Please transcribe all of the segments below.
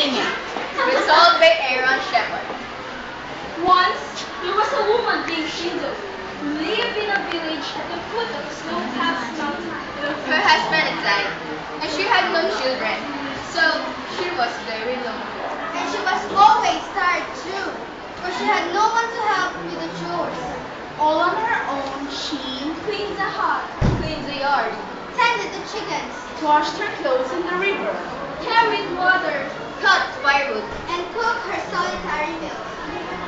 singing. Resolved by Aaron Shepherd. Once, there was a woman named Shindo who lived in a village at the foot of a snow-capped mountain. Her husband had died, and she had no children, so she was very lonely. And she was always tired too, for she had no one to help with the chores. All on her own, she cleaned the hut, Cleaned the yard, Tended the chickens, washed her clothes in the river, carried water, cut firewood, and cooked her solitary meals.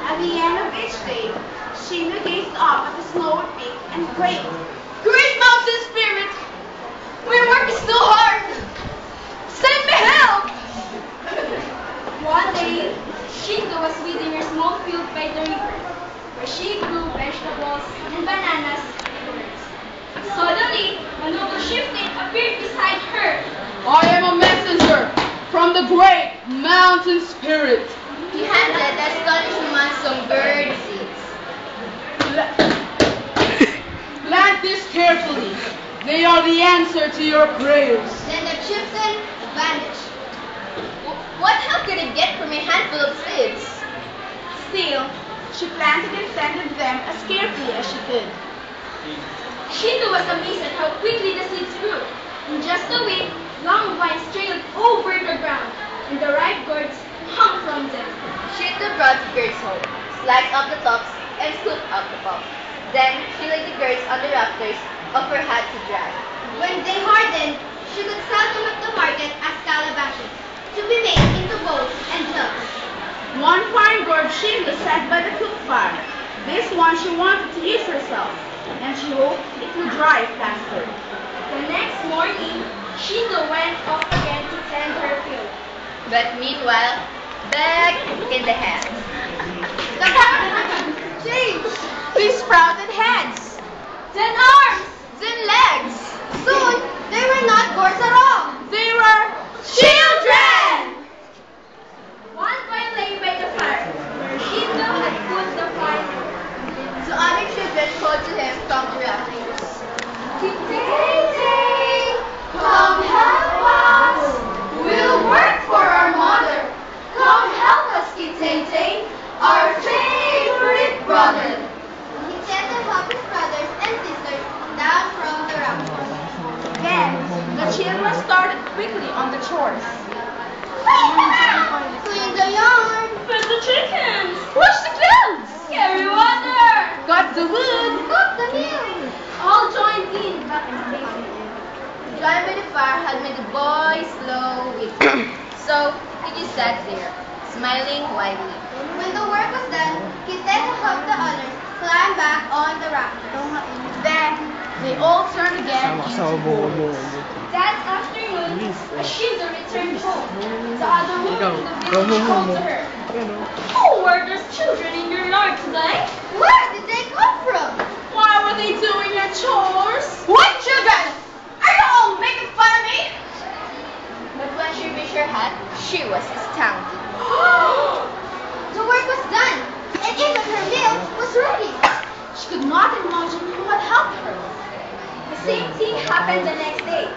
At the end of each day, Shindo gazed up at the snowy peak and prayed, "Great mountain spirit, my work is so hard. Send me help!" One day, Shindo was weeding her small field by the river, where she grew vegetables and bananas. Suddenly, a noble chieftain appeared beside her. I am a messenger from the great mountain spirit. he handed the astonished woman some bird seeds. Plant this carefully. They are the answer to your prayers. Then the chieftain vanished. What help could I get from a handful of seeds? Still, she planted and tended them as carefully as she could. Shindo was amazed at how quickly the seeds grew. In just a week, long vines trailed over the ground, and the ripe gourds hung from them. Shindo brought the gourds home, sliced off the tops, and scooped out the pulp. Then she laid the gourds on the rafters of her hut to dry. When they hardened, she could sell them at the market as calabashes, to be made into bowls and jugs. One fine gourd Shindo set by the cook fire. This one she wanted to use herself, and she hoped it would dry faster. The next morning, Shindo went off again to tend her field. But meanwhile, back in the house. Change! They sprouted heads, then arms, Then legs. Soon, they were not gourds at all. they were children! One boy lay by the fire, where Shindo had put the fire. So other children called to him from the rafters. Kitty, come help us. We'll work for our mother. Come help us, Kitty, our favorite brother. He said to help his brothers and sisters down from the rafters. Then, the children started quickly on the chores. Clean the yard, Feed the chickens, wash the clothes, carry water, cut the wood. cook the meal. All joined in, but safely. Drying by the fire had made the boy slow with so he just sat there, smiling widely. When the work was done, Kitty helped the others climb back on the rafters. Then, they all turned again into boys. That afternoon, as Shindo returned home, the other woman in the village called to her, "Oh, were those children in your yard today? Where did they come from? Why were they doing their chores?" What children? Are you all making fun of me? But when she reached her hut, she was astounded. The work was done, and even her meal was ready. She could not imagine who had helped her. The same thing happened the next day.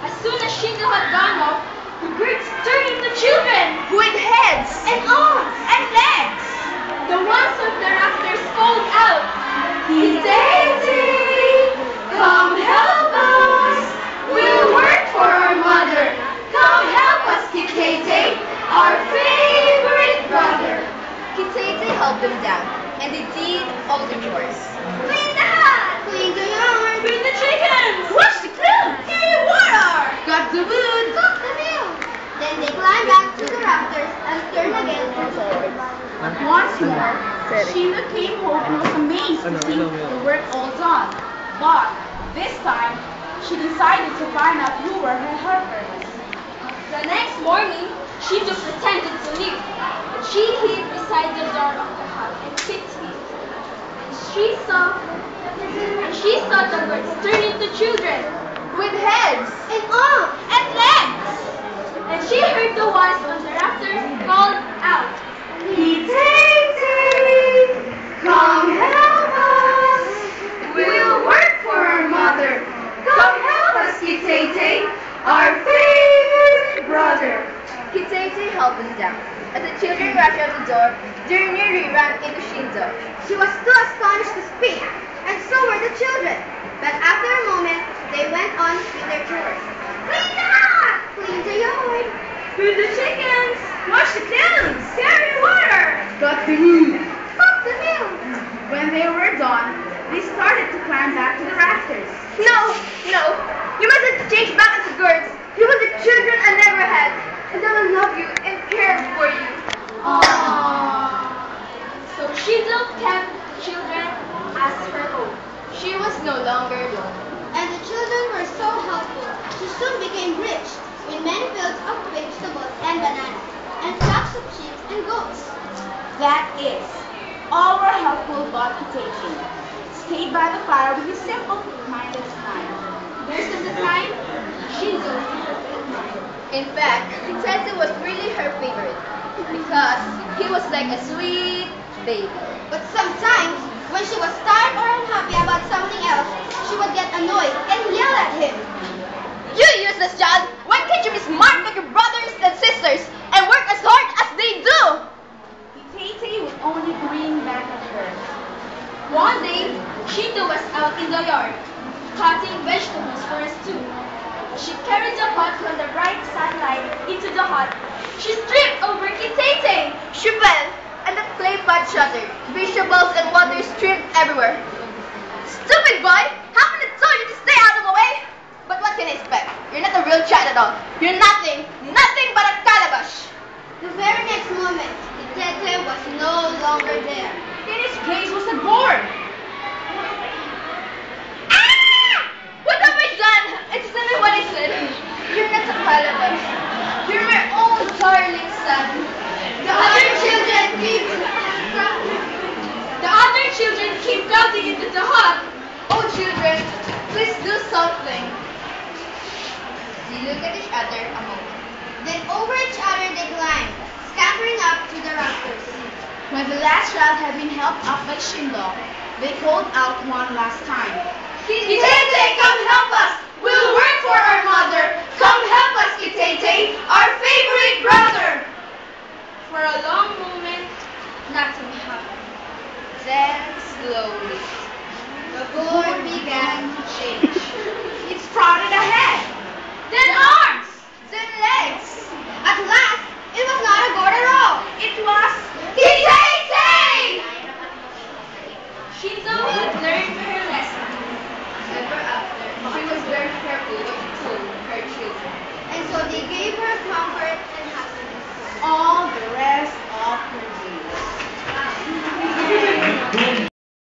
As soon as Shindo had gone off, the birds turned into children with heads and arms and legs. The ones on the rafters called out, "Kitty, come help us. We'll work for our mother. Come help us, Kitty, our favorite brother." Kitete helped them down, and they did all the chores. Clean the hut, Clean the yard, feed the chickens, wash the clothes, carry water, cut the wood. cook the meal. Then they climbed back to the rafters and turned again into boys. Once more, Sheila came home and was amazed to see the work all done. But this time, she decided to find out who were her helpers. The next morning, she just pretended to leave, but she hid beside the door of the hut and picked it. And she saw the birds turn into children with heads And arms. and legs. And she heard the ones on the rafters called out, "Kitty, come help us. We'll work for our mother. Come help us, Kitty, our favorite brother." Kitete down. As the children rushed out the door, Junior ran into Shinzo. She was too astonished to speak, and so were the children. But after a moment, they went on with their chores. Clean the house! Clean the yard! Feed the chickens! Wash the clothes! Carry water! Got the roof. Cook the meal! When they were done, they started to climb back to the rafters. No, no, you mustn't change back into girls. You were the children I never had, and I will love you and care for you. So she looked kept children as her own. She was no longer alone. And the children were so helpful. She soon became rich, with many fields of vegetables and bananas, and flocks of sheep and goats. That is, all were helpful but Kitete stayed by the fire with a simple-minded smile. Most of the time, Shinzo. In fact, Kitete was really her favorite because he was like a sweet baby. But sometimes, when she was tired or unhappy about something else, she would get annoyed and yell at him. You useless child! Why can't you be smart like your brothers and sisters and work as hard as they do? Kitete would only grin back at her. One day, Shinzo was out in the yard, cutting vegetables for a stew. She carried the pot from the bright sunlight into the hut. She tripped over Kitete. She fell, and the clay pot shattered. Vegetables and water streamed everywhere. Stupid boy! How many told you to stay out of the way? But what can I expect? You're not a real child at all. You're nothing, nothing but a calabash. The very next moment, Kitete was no longer there. In his place was a gourd. Ah! What have I done? It's exactly what I said. You're not a calabash. You're my own darling son. The other children keep crowding into the hut. Oh, children, please do something. They look at each other a moment. Then over each other they climbed, scampering up to the rafters. When the last child had been helped up by Shindo, they called out one last time. Kitete,